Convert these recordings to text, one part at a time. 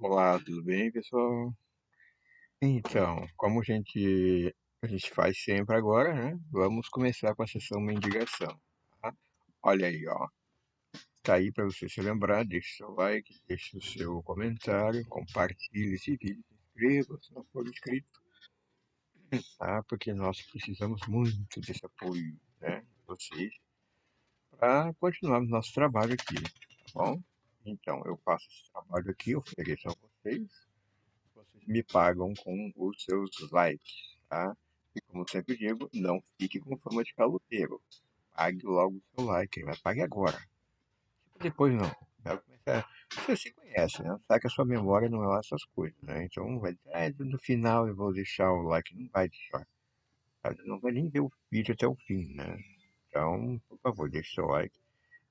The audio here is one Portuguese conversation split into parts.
Olá, tudo bem, pessoal? Então, como a gente faz sempre agora, né? Vamos começar com a sessão mendigação, tá? Olha aí, ó. Tá aí para você se lembrar, deixe seu like, deixe o seu comentário, compartilhe esse vídeo, se inscreva se não for inscrito, tá? Porque nós precisamos muito desse apoio, né? De vocês, para continuarmos nosso trabalho aqui, tá bom? Então, eu faço esse trabalho aqui, ofereço a vocês. Vocês me pagam com os seus likes, tá? E como sempre digo, não fique com fama de caloteiro. Pague logo o seu like, mas pague agora. Depois não. Você se conhece, né? Sabe que a sua memória não é lá essas coisas, né? Então vai dizer, no final eu vou deixar o like. Não vai deixar. Tá? Não vai nem ver o vídeo até o fim, né? Então, por favor, deixe seu like,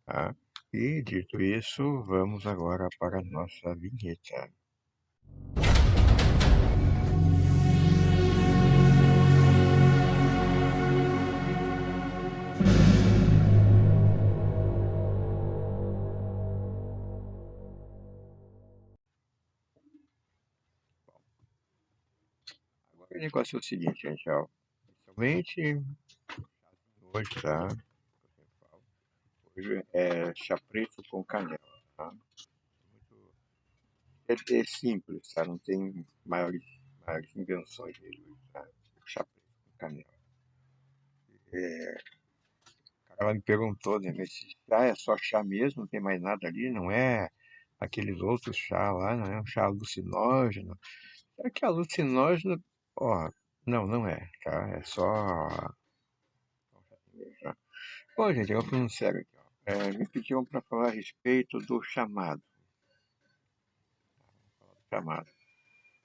tá? E dito isso, vamos agora para a nossa vinheta. Agora o negócio é o seguinte, gente, ó. Inicialmente, hoje, tá? Hoje é chá preto com canela, tá? Muito, é simples, tá? Não tem maiores invenções dele hoje, tá? Chá preto com canela. Ela me perguntou, né, mas esse chá é só chá mesmo, não tem mais nada ali, não é aqueles outros chá lá, não é um chá alucinógeno. É que alucinógeno, ó, não é, tá? É só. Tá? Bom, gente, eu falando sério aqui, ó. Me pediram para falar a respeito do chamado. Chamado.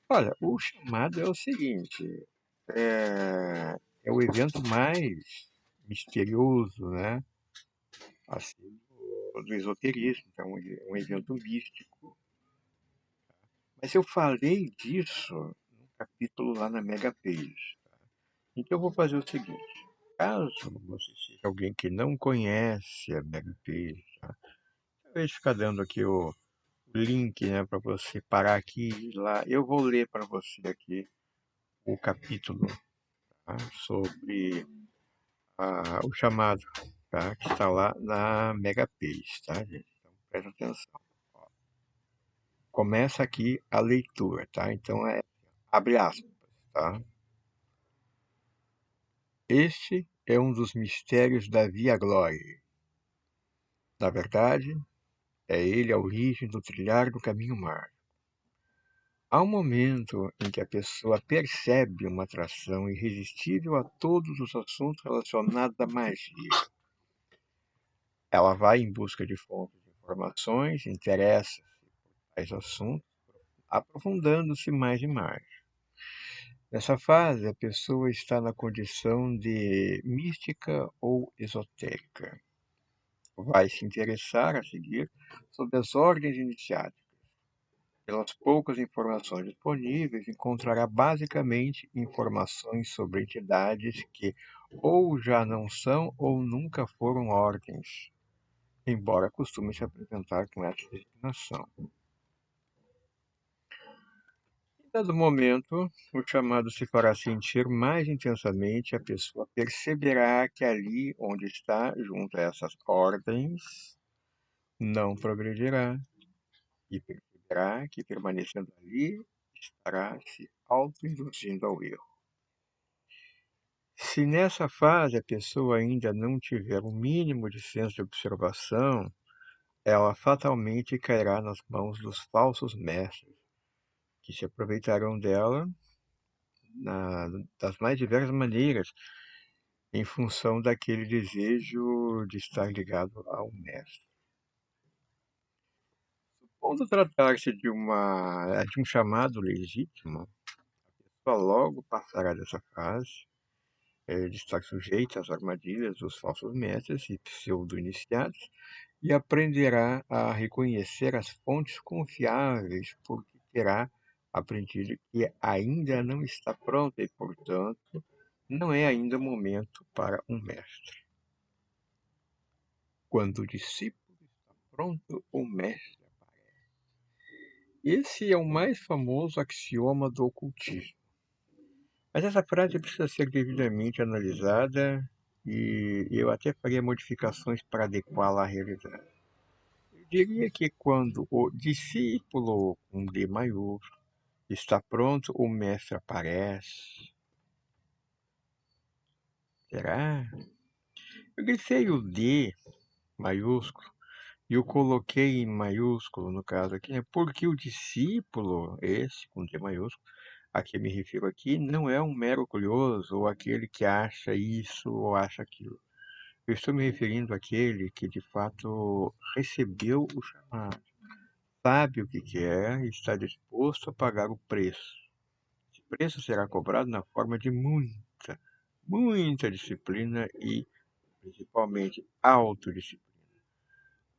Olha, o chamado é o seguinte, é o evento mais misterioso, né? Assim, do esoterismo, é um evento místico. Mas eu falei disso num capítulo lá na Mega Page. Então eu vou fazer o seguinte, caso você seja alguém que não conhece a Mega Page, tá? Eu vou ficar dando aqui o link, né, para você parar aqui e ir lá. Eu vou ler para você aqui o capítulo, tá, sobre o chamado, tá, que está lá na Mega Page, tá, gente? Então, presta atenção. Ó. Começa aqui a leitura, tá? Então, abre aspas, tá? Este é um dos mistérios da Via Glória. Na verdade, é ele a origem do trilhar do caminho mar. Há um momento em que a pessoa percebe uma atração irresistível a todos os assuntos relacionados à magia. Ela vai em busca de fontes de informações, interessa-se por tais assuntos, aprofundando-se mais e mais. Nessa fase, a pessoa está na condição de mística ou esotérica. Vai se interessar a seguir sobre as ordens iniciáticas. Pelas poucas informações disponíveis, encontrará basicamente informações sobre entidades que ou já não são ou nunca foram ordens, embora costume se apresentar com essa designação. Em dado momento, o chamado se fará sentir mais intensamente, a pessoa perceberá que ali onde está, junto a essas ordens, não progredirá e perceberá que permanecendo ali estará se auto-induzindo ao erro. Se nessa fase a pessoa ainda não tiver o mínimo de senso de observação, ela fatalmente cairá nas mãos dos falsos mestres, que se aproveitarão dela das mais diversas maneiras, em função daquele desejo de estar ligado ao mestre. Quando tratar-se de um chamado legítimo, a pessoa logo passará dessa fase de estar sujeita às armadilhas dos falsos mestres e pseudo-iniciados e aprenderá a reconhecer as fontes confiáveis, porque terá aprendido que ainda não está pronta e, portanto, não é ainda o momento para um mestre. Quando o discípulo está pronto, o mestre aparece. Esse é o mais famoso axioma do ocultismo. Mas essa frase precisa ser devidamente analisada e eu até faria modificações para adequá-la à realidade. Eu diria que quando o discípulo, com D maiúsculo, está pronto, o mestre aparece. Será? Eu grifei o D maiúsculo e o coloquei em maiúsculo, no caso aqui, né? Porque o discípulo, esse com D maiúsculo, a que me refiro aqui, não é um mero curioso ou aquele que acha isso ou acha aquilo. Eu estou me referindo àquele que de fato recebeu o chamado, sabe o que quer e está disposto a pagar o preço. Esse preço será cobrado na forma de muita disciplina e principalmente autodisciplina.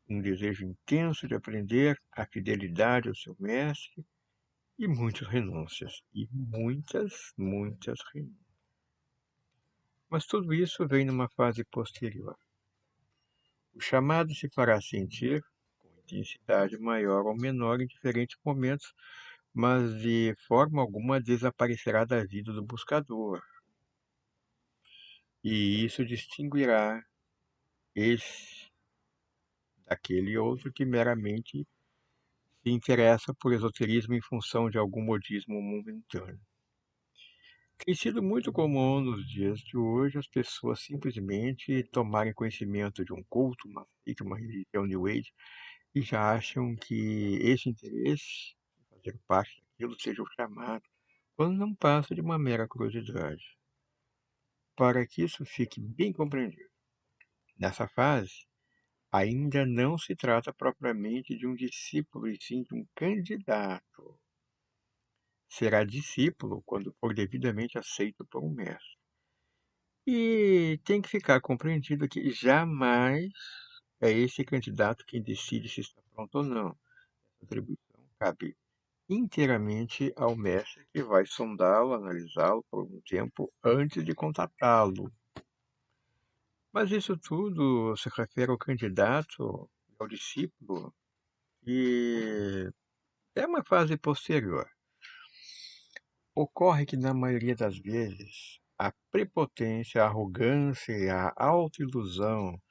Um desejo intenso de aprender, a fidelidade ao seu mestre e muitas renúncias. E muitas renúncias. Mas tudo isso vem numa fase posterior. O chamado se fará sentir com intensidade maior ou menor em diferentes momentos, mas de forma alguma desaparecerá da vida do buscador. E isso distinguirá esse daquele outro que meramente se interessa por esoterismo em função de algum modismo momentâneo. Tem sido muito comum nos dias de hoje as pessoas simplesmente tomarem conhecimento de um culto, uma religião New Age, e já acham que esse interesse em fazer parte daquilo seja o chamado, quando não passa de uma mera curiosidade. Para que isso fique bem compreendido, nessa fase, ainda não se trata propriamente de um discípulo, e sim de um candidato. Será discípulo quando for devidamente aceito por um mestre. E tem que ficar compreendido que jamais é esse candidato quem decide se está pronto ou não. Essa atribuição cabe inteiramente ao mestre que vai sondá-lo, analisá-lo por um tempo antes de contatá-lo. Mas isso tudo se refere ao candidato, ao discípulo, e é uma fase posterior. Ocorre que, na maioria das vezes, a prepotência, a arrogância e a autoilusão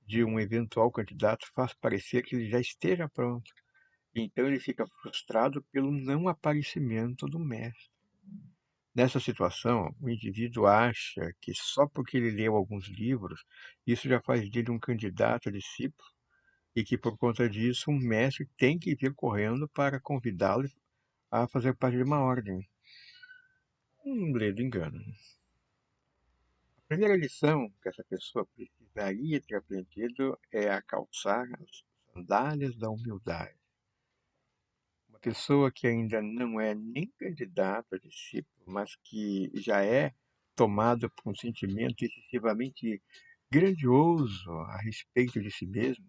de um eventual candidato faz parecer que ele já esteja pronto. Então ele fica frustrado pelo não aparecimento do mestre. Nessa situação, o indivíduo acha que só porque ele leu alguns livros, isso já faz dele um candidato a discípulo e que por conta disso um mestre tem que vir correndo para convidá-lo a fazer parte de uma ordem. Um ledo engano. A primeira lição que essa pessoa precisaria ter aprendido é a calçar as sandálias da humildade. Uma pessoa que ainda não é nem candidato a discípulo, mas que já é tomada por um sentimento excessivamente grandioso a respeito de si mesmo,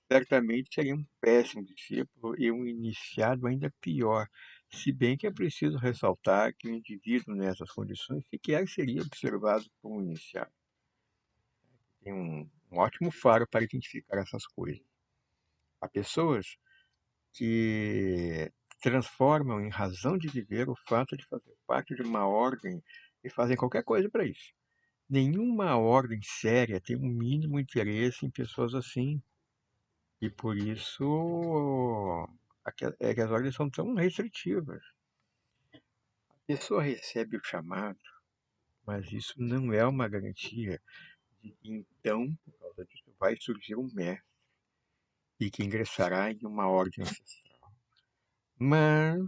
certamente seria um péssimo discípulo e um iniciado ainda pior, se bem que é preciso ressaltar que o indivíduo nessas condições sequer seria observado como um iniciado. Tem um ótimo faro para identificar essas coisas. Há pessoas que transformam em razão de viver o fato de fazer parte de uma ordem e fazem qualquer coisa para isso. Nenhuma ordem séria tem um mínimo interesse em pessoas assim. E por isso é que as ordens são tão restritivas. A pessoa recebe o chamado, mas isso não é uma garantia de que então, por causa disso, vai surgir um mestre e que ingressará em uma ordem ancestral. Mas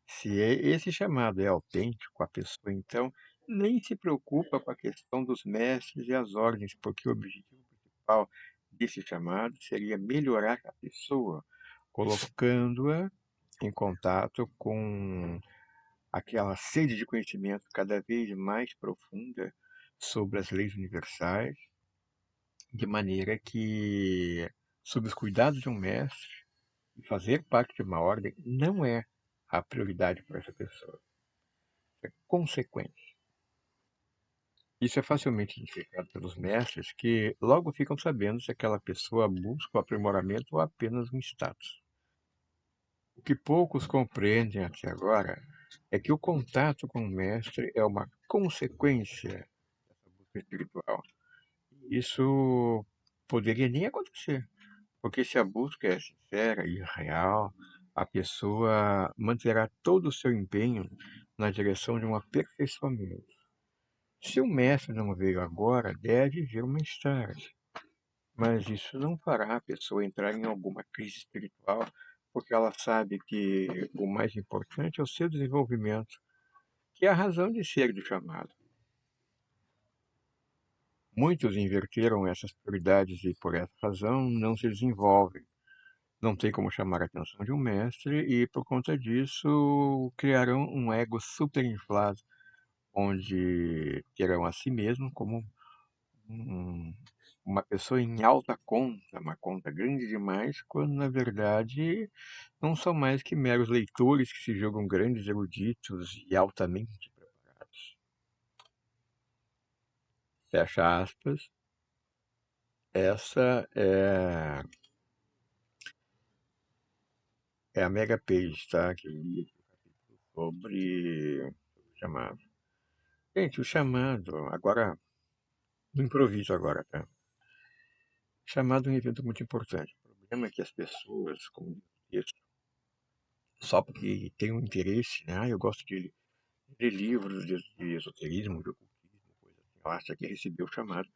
se esse chamado é autêntico, a pessoa então nem se preocupa com a questão dos mestres e as ordens, porque o objetivo principal desse chamado seria melhorar a pessoa, colocando-a em contato com aquela sede de conhecimento cada vez mais profunda sobre as leis universais, de maneira que, sob os cuidados de um mestre, e fazer parte de uma ordem não é a prioridade para essa pessoa, é consequência. Isso é facilmente identificado pelos mestres, que logo ficam sabendo se aquela pessoa busca o aprimoramento ou apenas um status. O que poucos compreendem até agora é que o contato com o mestre é uma consequência da busca espiritual. Isso poderia nem acontecer, porque se a busca é sincera e real, a pessoa manterá todo o seu empenho na direção de um aperfeiçoamento. Se o mestre não veio agora, deve vir mais tarde. Mas isso não fará a pessoa entrar em alguma crise espiritual, porque ela sabe que o mais importante é o seu desenvolvimento, que é a razão de ser do chamado. Muitos inverteram essas prioridades e, por essa razão, não se desenvolvem. Não tem como chamar a atenção de um mestre e, por conta disso, criarão um ego superinflado, onde terão a si mesmo como um- uma pessoa em alta conta, uma conta grande demais, quando na verdade não são mais que meros leitores que se julgam grandes eruditos e altamente preparados. Fecha aspas. Essa é a mega page, tá? Que eu li aqui sobre o chamado. Gente, o chamado, agora, no improviso agora, tá? Chamado é um evento muito importante. O problema é que as pessoas, como diz o texto, só porque tem um interesse, né? Ah, eu gosto de ler livros de esoterismo, de ocultismo, coisa assim. Ela acha que recebeu o chamado.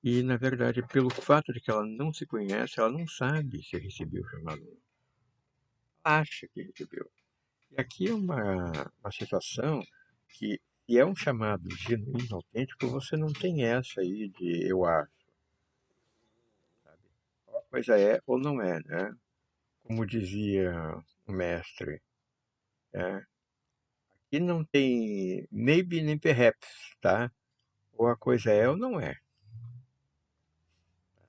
E, na verdade, pelo fato de que ela não se conhece, ela não sabe se recebeu o chamado. Ela acha que recebeu. E aqui é uma situação que, se é um chamado genuíno, autêntico, você não tem essa aí de eu acho, sabe? Uma coisa é ou não é, né? Como dizia o mestre, né? E não tem maybe nem perhaps, tá? Ou a coisa é ou não é,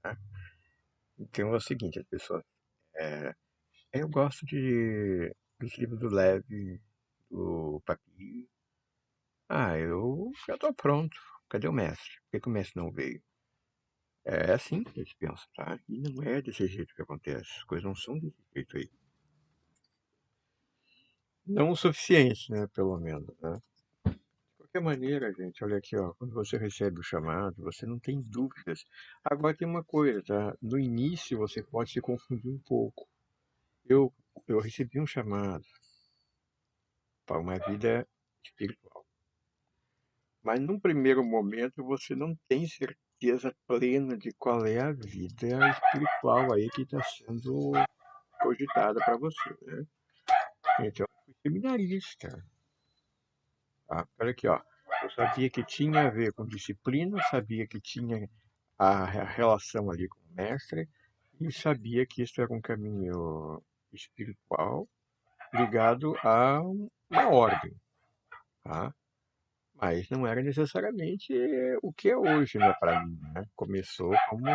tá? Então é o seguinte, as pessoas... É, eu gosto dos livros do Levi, do Papi. Ah, eu já tô pronto. Cadê o mestre? Por que que o mestre não veio? É assim que eles pensam, tá? E não é desse jeito que acontece. As coisas não são desse jeito aí. Não o suficiente, né? Pelo menos, né? De qualquer maneira, gente, olha aqui, ó. Quando você recebe o chamado, você não tem dúvidas. Agora tem uma coisa, tá? No início você pode se confundir um pouco. Eu, eu recebi um chamado para uma vida espiritual. Mas num primeiro momento você não tem certeza plena de qual é a vida espiritual aí que está sendo cogitada para você, né? Então, eu fui seminarista, tá? Olha aqui, ó. Eu sabia que tinha a ver com disciplina, sabia que tinha a relação ali com o mestre e sabia que isso era um caminho espiritual ligado a uma ordem, tá? Mas não era necessariamente o que é hoje, né, para mim, né? Começou como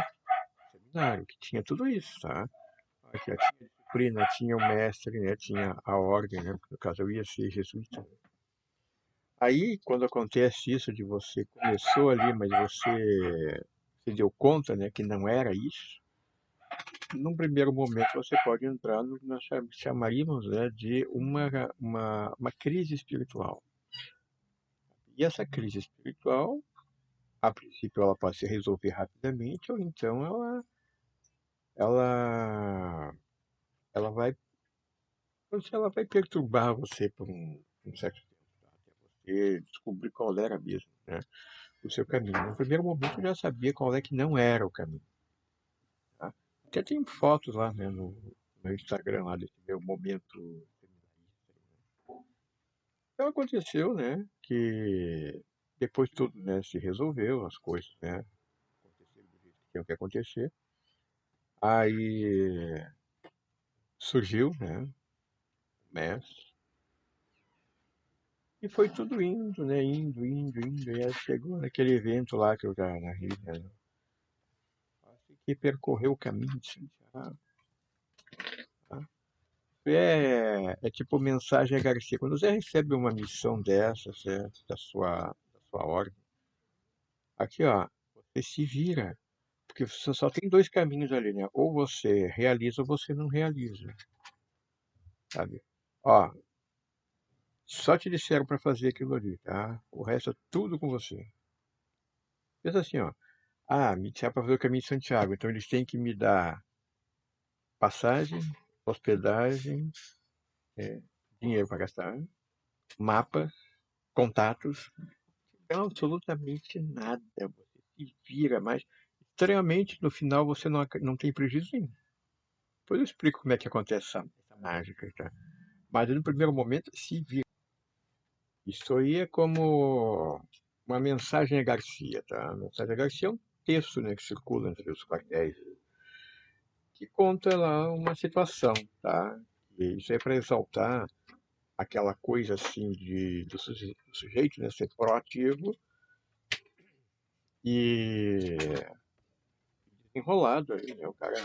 seminário, que tinha tudo isso, tá? Aqui, ó, tinha disciplina, tinha o mestre, né? Tinha a ordem, né? No caso, eu ia ser jesuíta. Aí, quando acontece isso de você começou ali, mas você se deu conta, né, que não era isso, num primeiro momento você pode entrar no que nós chamaríamos, né, de uma crise espiritual. E essa crise espiritual, a princípio, ela pode se resolver rapidamente, ou então ela, ela vai, ela vai perturbar você por um certo tempo, tá? Até você descobrir qual era mesmo, né, o seu caminho. No primeiro momento eu já sabia qual é que não era o caminho, tá? Até tem fotos lá, né, no Instagram lá desse meu momento seminarista, né? Então aconteceu, né, que depois tudo, né, se resolveu, as coisas, né, aconteceram do jeito que tinham que acontecer. Aí surgiu, né, o mestre, e foi tudo indo, né, indo, e aí chegou naquele evento lá que eu já narrei, né, assim que percorreu o caminho de Santiago, tá? É tipo mensagem a Garcia. Quando você recebe uma missão dessa, certo, da sua ordem, aqui ó, você se vira, porque você só tem dois caminhos ali, né? Ou você realiza ou você não realiza. sabe? Ó, só te disseram para fazer aquilo ali, tá? O resto é tudo com você. Pensa assim, ó. Ah, me disseram para fazer o caminho de Santiago, então eles têm que me dar passagem, hospedagem, é, dinheiro para gastar, mapa, contatos, não, absolutamente nada. Você se vira, mas extremamente no final você não tem prejuízo nenhum. Depois eu explico como é que acontece essa mágica, tá? Mas no primeiro momento se vira. Isso aí é como uma mensagem a Garcia, tá? A mensagem a Garcia é um texto, né, que circula entre os quartéis, que conta lá uma situação, tá? E isso é para exaltar aquela coisa assim do sujeito, né, ser proativo e enrolado aí, né? O cara,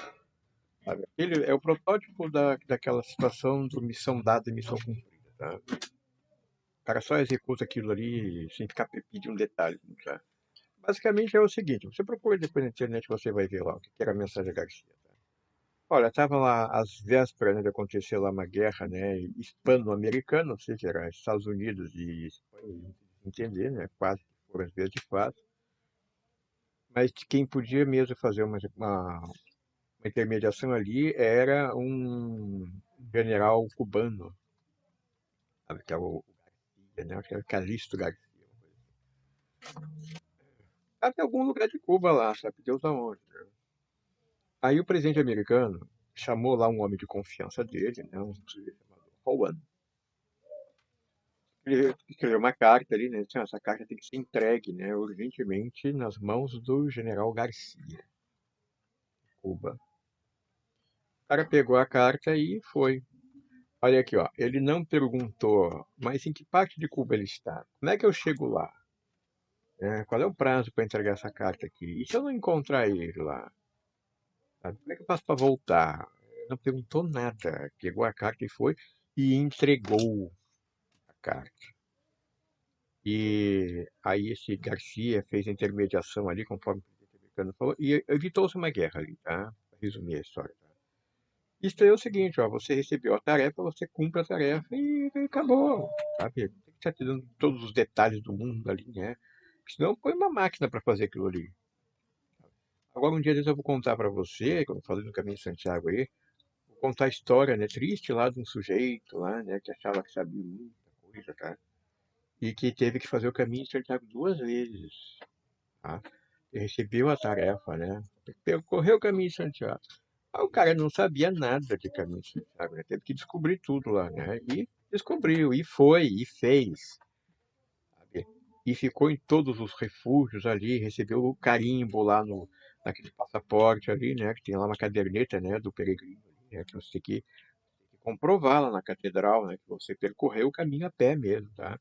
sabe? Ele é o protótipo daquela situação do missão dada e missão cumprida, tá? O cara só executa aquilo ali sem ficar pedindo detalhes, tá? Basicamente é o seguinte, você procura depois na internet, você vai ver lá o que era a mensagem Garcia, tá? Olha, estava lá às vésperas, né, de acontecer lá uma guerra, né, hispano-americana, ou seja, era Estados Unidos e Espanha, entender, né, quase que foram as vezes de fato, mas quem podia mesmo fazer uma intermediação ali era um general cubano, sabe, que é o Garcia, né, acho que era Calixto Garcia. Estava em algum lugar de Cuba lá, sabe, Deus aonde, né? Aí o presidente americano chamou lá um homem de confiança dele, né, um sujeito chamado Rowan. Ele escreveu uma carta ali, né? Disse, "Ah, essa carta tem que ser entregue, né, urgentemente nas mãos do general Garcia, Cuba." O cara pegou a carta e foi. Olha aqui, ó. Ele não perguntou, mas em que parte de Cuba ele está? Como é que eu chego lá? Qual é o prazo para entregar essa carta aqui? E se eu não encontrar ele lá? Sabe? Como é que eu faço para voltar? Não perguntou nada. Pegou a carta e foi e entregou a carta. E aí esse Garcia fez a intermediação ali, conforme o presidente americano falou, e evitou-se uma guerra ali, tá? Pra resumir a história, tá? Isso é o seguinte, ó, você recebeu a tarefa, você cumpre a tarefa e acabou, sabe? Não tem que estar te dando todos os detalhes do mundo ali, né? Senão põe uma máquina para fazer aquilo ali. Agora um dia desses eu vou contar para você, quando eu falei do Caminho de Santiago aí, vou contar a história, né, triste lá de um sujeito lá, né, que achava que sabia muita coisa, tá? E que teve que fazer o Caminho de Santiago duas vezes, tá? Ele recebeu a tarefa, né? Percorreu o Caminho de Santiago. Aí o cara não sabia nada de Caminho de Santiago, né? Teve que descobrir tudo lá, né? E descobriu, e foi, e fez, sabe? E ficou em todos os refúgios ali, recebeu o carimbo lá no, naquele passaporte ali, né? Que tem lá uma caderneta, né? Do peregrino, né? Que você tem que comprovar lá na catedral, né? Que você percorreu o caminho a pé mesmo, tá?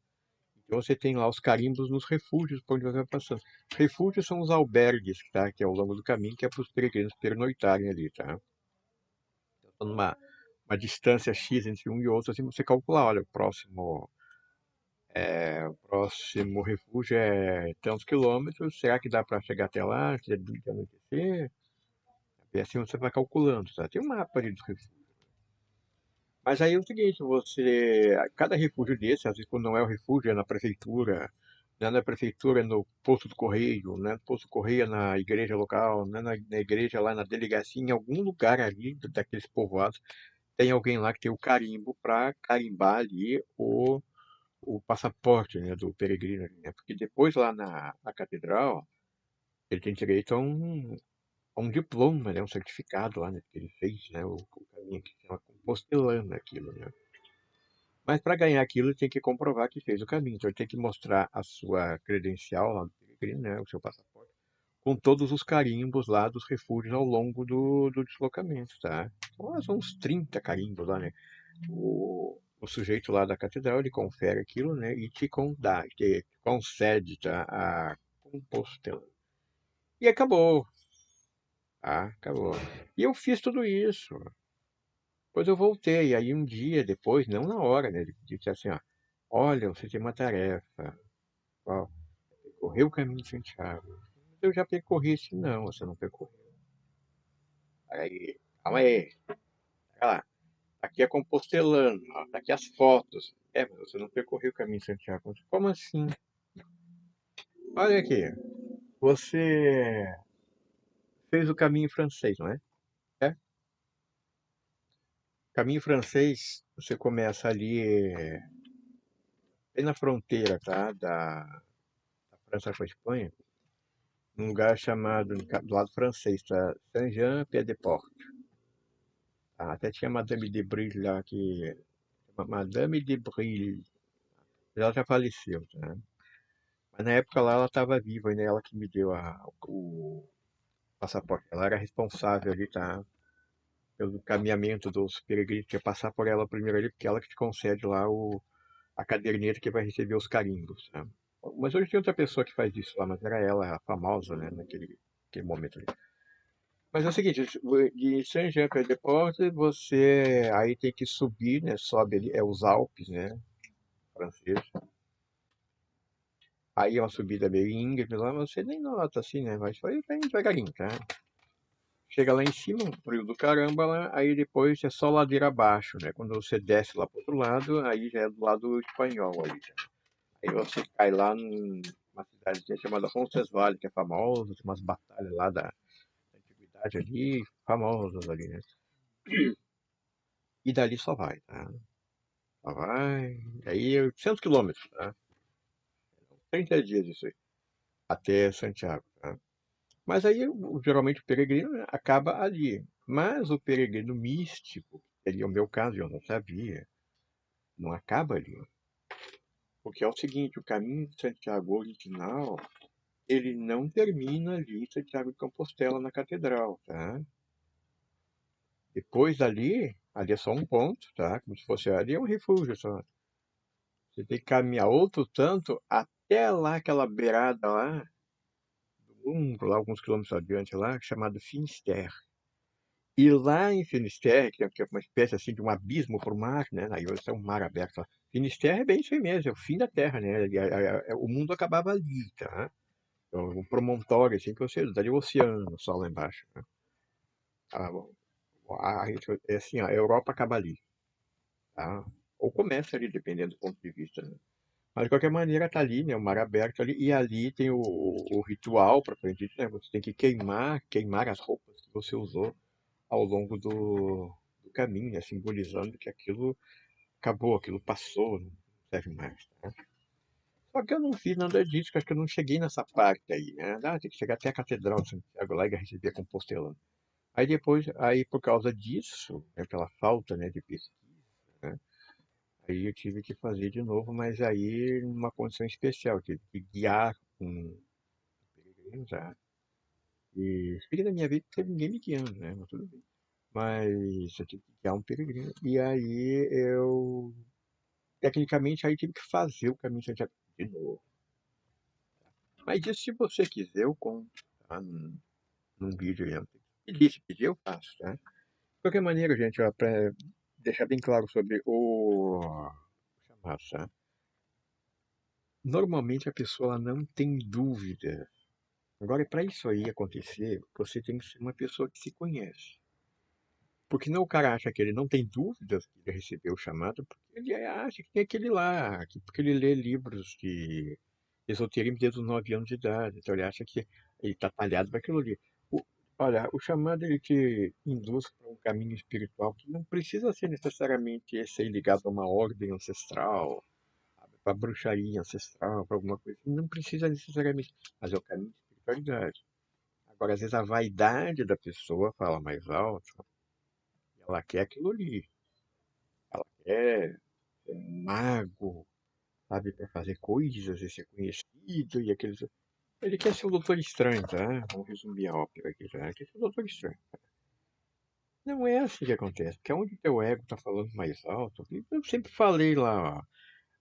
Então você tem lá os carimbos nos refúgios por onde você vai passando. Refúgios são os albergues, tá? Que é ao longo do caminho, que é para os peregrinos pernoitarem ali, tá? Então, numa uma distância X entre um e outro, assim, você calcula, olha, o próximo refúgio é tantos quilômetros, será que dá para chegar até lá antes de anoitecer? E assim você vai calculando, tá? Tem um mapa ali dos refúgios. Mas aí é o seguinte, cada refúgio desse, às vezes quando não é o refúgio, é na prefeitura, não é na prefeitura, é no posto do correio, né? No posto do correio, é na igreja local, né? Na igreja lá na delegacia, em algum lugar ali daqueles povoados, tem alguém lá que tem o carimbo para carimbar ali o passaporte, né, do peregrino ali, né? Porque depois lá na catedral, ele tem direito a um diploma, né? Um certificado lá, né? Que ele fez, né? O caminho que chama compostelando aquilo, né? Mas para ganhar aquilo, ele tem que comprovar que fez o caminho. Então, ele tem que mostrar a sua credencial lá do peregrino, né, o seu passaporte, com todos os carimbos lá dos refúgios ao longo do deslocamento, tá? Então, são uns 30 carimbos lá, né? O sujeito lá da catedral, ele confere aquilo, né, e te concede, tá, a compostela. E acabou, tá? Acabou. E eu fiz tudo isso. Depois eu voltei, aí um dia depois, não na hora, né? Ele disse assim, ó, olha, você tem uma tarefa, ó, percorreu o caminho de Santiago. Eu já percorri esse não, você não percorreu. Aí, calma aí, olha lá, tá aqui é Compostelano, ó, tá aqui as fotos. É, mas você não percorreu o caminho de Santiago. Como assim? Olha aqui, você fez o caminho francês, não é? É. Caminho francês, você começa ali, bem na fronteira, tá? Da França com a Espanha, num lugar chamado, do lado francês, tá? Saint-Jean-Pied-de-Port. Tá? Até tinha Madame de Brille lá, que... Madame de Brille. Ela já faleceu, tá? Mas na época lá ela estava viva, ainda ela que me deu o passaporte. Ela era responsável ali, tá? Pelo caminhamento dos peregrinos, que ia passar por ela primeiro ali, porque ela que te concede lá a caderneta que vai receber os carimbos, tá? Mas hoje tem outra pessoa que faz isso lá, mas era ela, a famosa, né, naquele momento ali. Mas é o seguinte, de Saint-Jean-Pied-de-Port, você aí tem que subir, né, sobe ali, é os Alpes, né, francês. Aí é uma subida meio íngreme lá, mas você nem nota assim, né, mas vai devagarinho, tá? Chega lá em cima, um frio do caramba lá, aí depois é só ladeira abaixo, né? Quando você desce lá pro outro lado, aí já é do lado espanhol ali, já. Aí você cai lá numa cidade chamada Roncesvalles, que é famosa, tem umas batalhas lá da antiguidade ali, famosas ali, né? E dali só vai, tá? Só vai. Aí 800 quilômetros, tá? 30 dias isso aí, até Santiago, tá? Mas aí, geralmente, o peregrino né, acaba ali. Mas o peregrino místico, que seria o meu caso, eu não sabia, não acaba ali. Porque é o seguinte, o caminho de Santiago original, ele não termina ali em Santiago de Compostela, na catedral, tá? Depois dali, ali é só um ponto, tá? Como se fosse ali é um refúgio só. Você tem que caminhar outro tanto até lá, aquela beirada lá, lá alguns quilômetros adiante lá, chamado Finisterre. E lá em Finisterre, que é uma espécie assim de um abismo para o mar, né? Aí vai ser um mar aberto lá. Finisterre é bem isso aí mesmo, é o fim da Terra, né? O mundo acabava ali, tá? Um promontório assim que você daria o oceano só lá embaixo, né? Ah, bom, é assim, a Europa acaba ali, tá? Ou começa ali, dependendo do ponto de vista, né? Mas de qualquer maneira tá ali, né? O mar aberto ali, e ali tem o ritual para frente, né? Você tem que queimar as roupas que você usou ao longo do caminho, né? Simbolizando que aquilo acabou, aquilo passou, não serve mais, né? Só que eu não fiz nada disso, que acho que eu não cheguei nessa parte aí, né? Ah, tem que chegar até a Catedral de Santiago lá e receber a Compostelano. Aí depois, aí por causa disso, né, pela falta, né, de pesquisa, né, aí eu tive que fazer de novo, mas aí numa condição especial, eu tive que guiar um peregrino, tá? E fiquei na minha vida não teve ninguém me guiando, né? Mas tudo bem. Mas eu tive que guiar um peregrino. E aí eu, tecnicamente, aí tive que fazer o caminho de Santiago de novo. Mas isso, se você quiser, eu conto, tá? Num vídeo aí. E disse, pedir, eu faço, tá? De qualquer maneira, gente, ó, para deixar bem claro sobre chamar, tá? Normalmente a pessoa ela não tem dúvida. Agora, para isso aí acontecer, você tem que ser uma pessoa que se conhece. Porque não o cara acha que ele não tem dúvidas que ele recebeu o chamado, porque ele acha que tem aquele lá, porque ele lê livros de esoterismo desde os 9 anos de idade. Então ele acha que ele está talhado para aquilo ali. O- Olha, o chamado ele te induz para um caminho espiritual que não precisa ser necessariamente esse aí ligado a uma ordem ancestral, para bruxaria ancestral, para alguma coisa. Não precisa necessariamente, mas é o caminho de espiritualidade. Agora, às vezes a vaidade da pessoa fala mais alto, ela quer aquilo ali. Ela quer ser um mago, sabe, para fazer coisas e ser conhecido e aqueles. Ele quer ser o Doutor Estranho, tá? Vamos resumir a ópera aqui, tá? Ele quer ser o Doutor Estranho. Não é assim que acontece, porque onde teu ego tá falando mais alto, eu sempre falei lá, ó,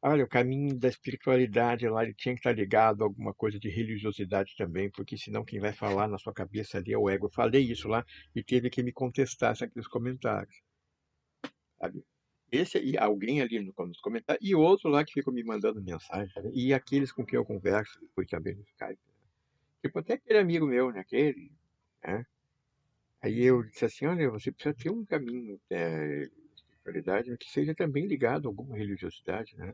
olha, o caminho da espiritualidade lá, ele tinha que estar ligado a alguma coisa de religiosidade também, porque senão quem vai falar na sua cabeça ali é o ego. Eu falei isso lá e teve que me contestar aqui nos comentários, sabe? Esse e alguém ali nos comentários, e outro lá que ficou me mandando mensagem, né? E aqueles com quem eu converso depois também no Skype. Tipo, até aquele amigo meu, né? Aquele, né? Aí eu disse assim, olha, você precisa ter um caminho espiritualidade, mas que seja também ligado a alguma religiosidade, né?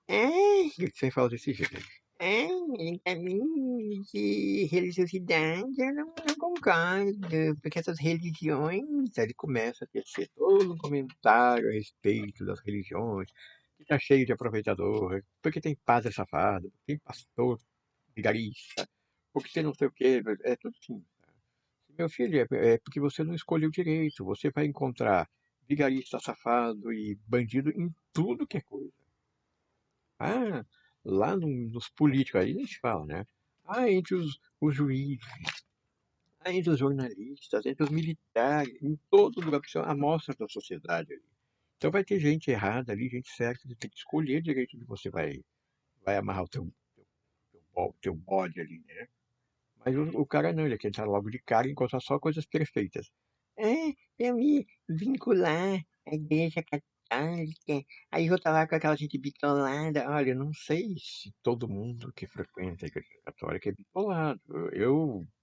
É, você fala desse jeito. Em caminho de religiosidade, eu não concordo, porque essas religiões, aí ele começa a tecer todo um comentário a respeito das religiões, que tá cheio de aproveitador, porque tem padre safado, tem pastor vigarista, porque tem não sei o quê, é tudo assim. Meu filho, é porque você não escolheu direito, você vai encontrar vigarista safado e bandido em tudo que é coisa. Ah, lá nos políticos, aí a gente fala, né? Ah, entre os juízes, ah, entre os jornalistas, entre os militares, em todo lugar, porque isso é a amostra da sociedade ali. Então vai ter gente errada ali, gente certa, você tem que escolher direito onde você vai amarrar o teu bode ali, né? Mas o cara não, ele quer entrar logo de cara e encontrar só coisas perfeitas. É, eu me vincular à igreja católica. Aí eu tava com aquela gente bitolada. Olha, eu não sei se todo mundo que frequenta a igreja católica é bitolado.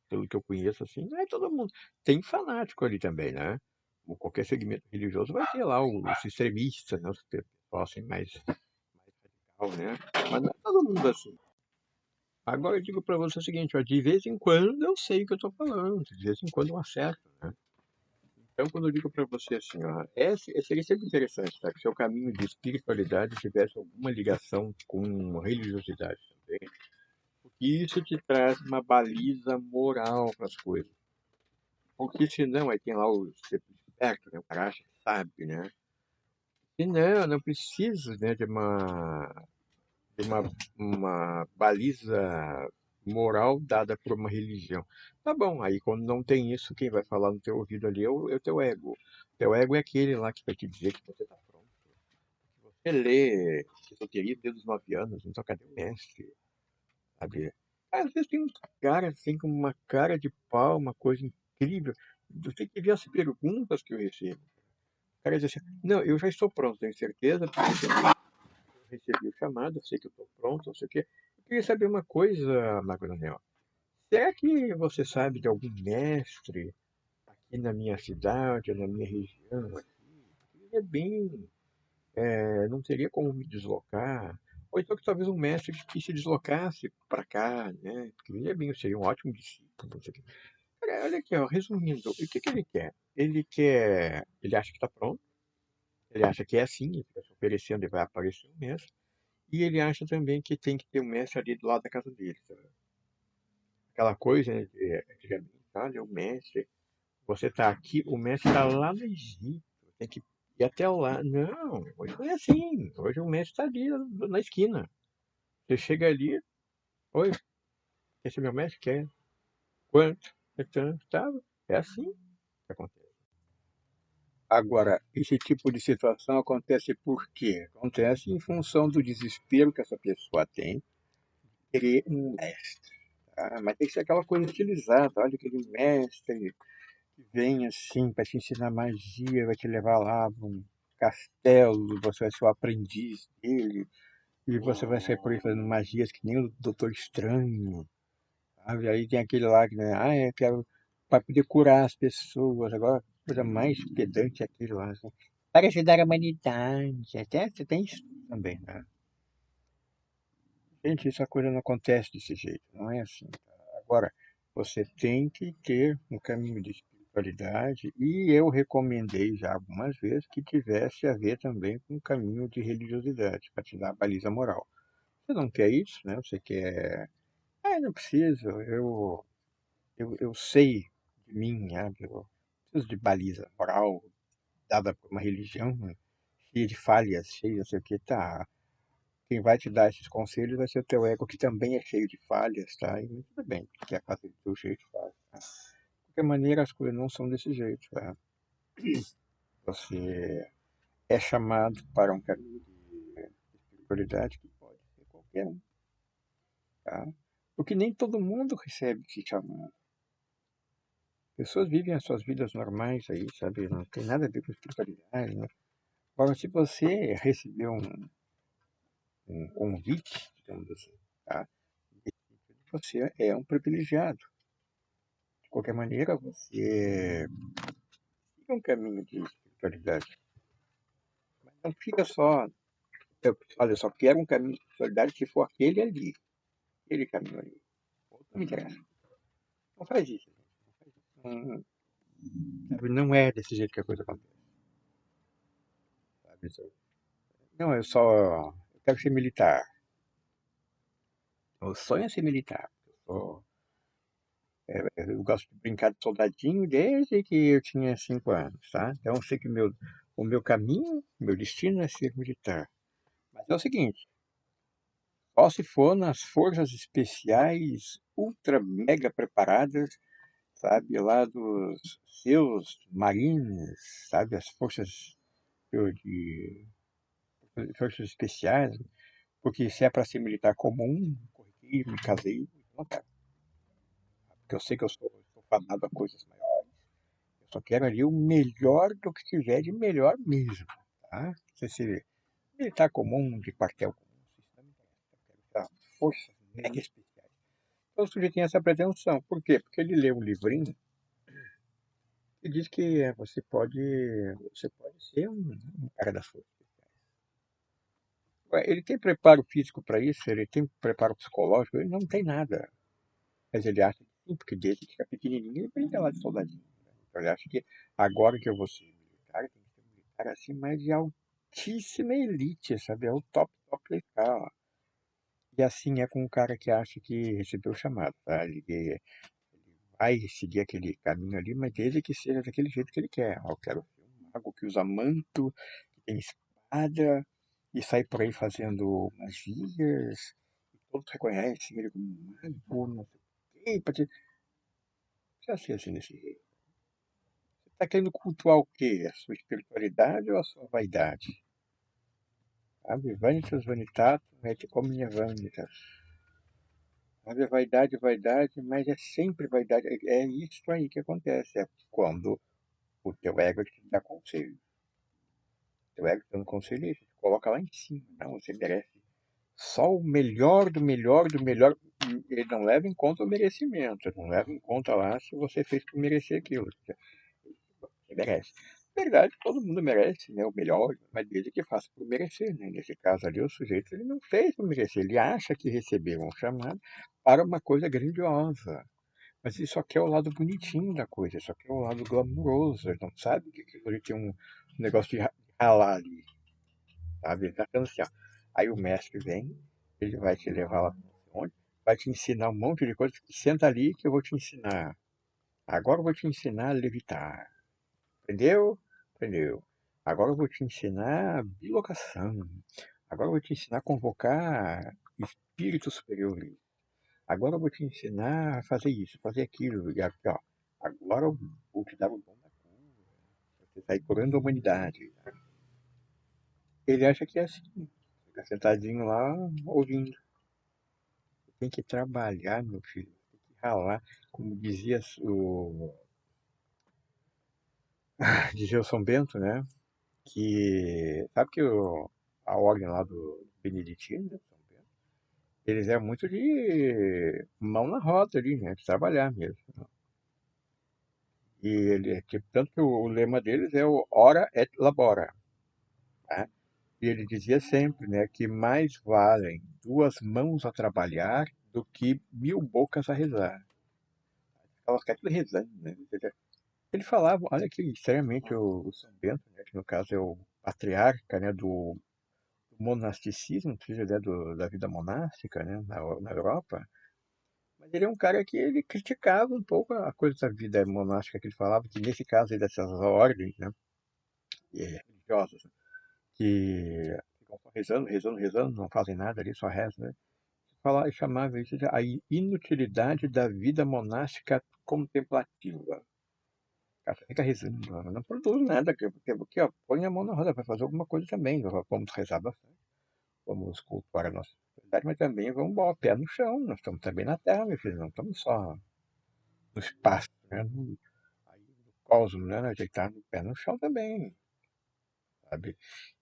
Pelo que eu conheço, assim, não é todo mundo. Tem fanático ali também, né? Como qualquer segmento religioso vai ter lá os extremistas, né? Os pessoal assim, mais radical, né? Mas não é todo mundo assim. Agora eu digo pra você o seguinte, ó, de vez em quando eu sei o que eu tô falando, de vez em quando eu acerto, né? Então quando eu digo pra você assim, ó, seria sempre interessante, tá? Que seu caminho de espiritualidade tivesse alguma ligação com religiosidade também, porque isso te traz uma baliza moral para as coisas. Porque senão, aí tem lá o ser esperto, né? O cara acha que sabe, né? E não, não precisa, né, de uma baliza moral dada por uma religião. Tá bom, aí quando não tem isso, quem vai falar no teu ouvido ali é o teu ego. Teu ego é aquele lá que vai te dizer que você tá pronto. Você lê esoterismo desde os 9 anos, então cadê o mestre? Sabe? Às vezes tem um cara assim, com uma cara de pau, uma coisa incrível. Você tem que ver as perguntas que eu recebo. O cara diz assim, não, eu já estou pronto, tenho certeza, porque eu recebi o chamado, eu sei que eu estou pronto, não sei o quê. Eu queria saber uma coisa, Magronel. Será que você sabe de algum mestre aqui na minha cidade, ou na minha região? Aqui? É bem, não teria como me deslocar. Ou então que talvez um mestre que se deslocasse para cá, né? Porque ele é bem, seria um ótimo discípulo. Não sei o quê. Cara, olha aqui, ó, resumindo, o que que ele quer? Ele acha que está pronto, ele acha que é assim, ele fica se oferecendo e vai aparecer um mestre. E ele acha também que tem que ter um mestre ali do lado da casa dele. Sabe? Aquela coisa, né, de antigamente, olha, o mestre. Você está aqui, o mestre está lá no Egito. Tem que ir até lá. Não, hoje não é assim. Hoje o mestre está ali na esquina. Você chega ali, oi, esse é meu mestre quer. Quanto? É tanto, tá? É assim que acontece. Agora, esse tipo de situação acontece por quê? Acontece em função do desespero que essa pessoa tem, querer um mestre. Tá? Mas tem que ser aquela coisa estilizada. Olha aquele mestre que vem assim para te ensinar magia, vai te levar lá para um castelo, você vai ser o aprendiz dele, e você vai sair por aí fazendo magias que nem o Doutor Estranho, sabe? Aí tem aquele lá que, né, eu quero para poder curar as pessoas, agora a coisa mais pedante é aquele lá, assim, para ajudar a humanidade, até você tem isso também, né? Gente, essa coisa não acontece desse jeito, não é assim. Agora, você tem que ter um caminho de espiritualidade e eu recomendei já algumas vezes que tivesse a ver também com um caminho de religiosidade, para te dar a baliza moral. Você não quer isso, né? Você quer. Ah, não preciso, eu sei de mim, né? Eu preciso de baliza moral dada por uma religião, né? Cheia de falhas, cheia de não sei o que, tá. Quem vai te dar esses conselhos vai ser o teu ego, que também é cheio de falhas, tá? E tudo bem, quer fazer do teu jeito, faz. Tá? De qualquer maneira, as coisas não são desse jeito, tá? Você é chamado para um caminho de espiritualidade que pode ser qualquer um, tá? Porque nem todo mundo recebe esse chamado. Pessoas vivem as suas vidas normais aí, sabe? Não tem nada a ver com espiritualidade, né? Agora, se você recebeu um convite, digamos assim, tá? Você é um privilegiado. De qualquer maneira, você siga um caminho de espiritualidade. Não fica só. Olha, eu só quero um caminho de solidariedade se for aquele ali. Aquele caminho ali. Outro não me interessa. Não faz isso. Não, sabe, não é desse jeito que a coisa acontece. Sabe? Não, eu só. Eu quero ser militar. O sonho é ser militar. Eu gosto de brincar de soldadinho desde que eu tinha 5 anos, tá? Então eu sei que o meu caminho, meu destino é ser militar. Mas é o seguinte, só se for nas forças especiais ultra mega preparadas, sabe, lá dos seus marines, sabe, as forças de forças especiais, porque se é para ser militar comum, corriqueiro, me casei, não quero. Porque eu sei que eu sou fadado a coisas maiores. Eu só quero ali o melhor do que tiver de melhor mesmo, tá? Se ser militar comum, de quartel comum, isso não me interessa. Eu quero forças mega especiais. Então o sujeito tem essa pretensão. Por quê? Porque ele lê um livrinho e diz que você pode ser um cara das forças especiais. Ué, ele tem preparo físico para isso? Ele tem preparo psicológico? Ele não tem nada. Mas ele acha que sim, porque desde que é pequenininho ele brinca lá de soldadinho, né? Então ele acha que agora que eu vou ser militar, tem que ser um militar assim, mas de altíssima elite, sabe? É o top, top legal. E assim é com o cara que acha que recebeu o chamado, tá? Ele vai seguir aquele caminho ali, mas desde que seja daquele jeito que ele quer. Ó, eu quero ser um mago que usa manto, que tem espada, e sai por aí fazendo magias, e todos reconhecem ele como um mago, não sei o quê, precisa ser assim desse jeito. Você está querendo cultuar o quê? A sua espiritualidade ou a sua vaidade? Sabe? Vanitas vanitatum et omnia vanitas. Sabe, vaidade, vaidade, mas é sempre vaidade. É isso aí que acontece. É quando o teu ego te dá conselho. O teu ego te dando conselho, ele te coloca lá em cima. Não, você merece só o melhor do melhor do melhor. Ele não leva em conta o merecimento. Ele não leva em conta lá se você fez por merecer aquilo. Você merece. Na verdade, todo mundo merece, né? O melhor, mas desde que faça por merecer, né? Nesse caso ali, o sujeito ele não fez por merecer. Ele acha que recebeu um chamado para uma coisa grandiosa. Mas isso aqui é o lado bonitinho da coisa, isso aqui é o lado glamouroso. Ele não sabe que aquilo ali tem um negócio de ralar ali, sabe? Ele tá falando assim, ó. Aí o mestre vem, ele vai te levar lá onde, vai te ensinar um monte de coisa. Senta ali que eu vou te ensinar. Agora eu vou te ensinar a levitar. Aprendeu? Aprendeu. Agora eu vou te ensinar bilocação. Agora eu vou te ensinar a convocar espíritos superiores. Agora eu vou te ensinar a fazer isso, fazer aquilo. E aqui, ó, agora eu vou te dar o dom da cura. Você está aí curando a humanidade. Ele acha que é assim. Fica sentadinho lá ouvindo. Tem que trabalhar, meu filho. Tem que ralar. Como dizia o São Bento, né? Que sabe que a ordem lá do Beneditino, né, São Bento, eles é muito de mão na roda ali, né? De trabalhar mesmo. E tanto que o lema deles é o ora et labora, né? E ele dizia sempre, né, que mais valem 2 mãos a trabalhar do que 1.000 bocas a rezar. Ficava tudo rezando, né? Ele falava, olha que estranhamente o São Bento, né, que no caso é o patriarca, né, do monasticismo, seja, né, da vida monástica, né, na Europa, mas ele é um cara que ele criticava um pouco a coisa da vida monástica que ele falava, que nesse caso aí dessas ordens, né, religiosas, que ficam só rezando, rezando, rezando, não fazem nada ali, só rezam, né? Chamava isso de a inutilidade da vida monástica contemplativa. Cara, fica rezando, não produz nada, porque ó, põe a mão na roda, vai fazer alguma coisa também. Vamos rezar bastante, vamos cultuar a nossa sociedade, mas também vamos botar o pé no chão. Nós estamos também na Terra, meu filho, não estamos só no espaço, né? Aí, no cosmos, né? A gente está no pé no chão também, sabe?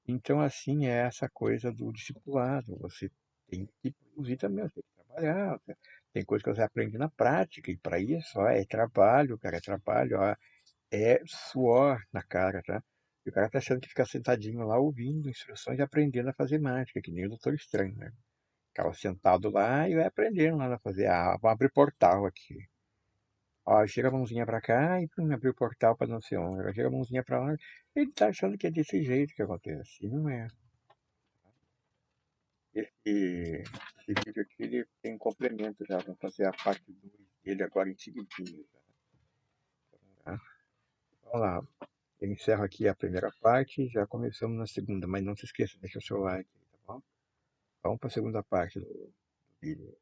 Então, assim, é essa coisa do discipulado. Você tem que produzir também, você tem que trabalhar. Tem coisa que você aprende na prática, e para isso, ó, é trabalho, cara, é trabalho, ó, é suor na cara, tá? E o cara tá achando que fica sentadinho lá ouvindo instruções e aprendendo a fazer mágica, que nem o Doutor Estranho, né? Ficava sentado lá e vai aprendendo lá a fazer. Ah, vou abrir portal aqui. Ó, chega a mãozinha pra cá e pum, abriu o portal pra não sei onde. Agora chega a mãozinha pra lá. Ele tá achando que é desse jeito que acontece. E não é. Esse vídeo aqui ele tem um complemento já. Vamos fazer a parte 2 dele agora em seguidinho. Tá? Vamos lá. Eu encerro aqui a primeira parte e já começamos na segunda. Mas não se esqueça, deixa o seu like, tá bom? Vamos para a segunda parte do vídeo.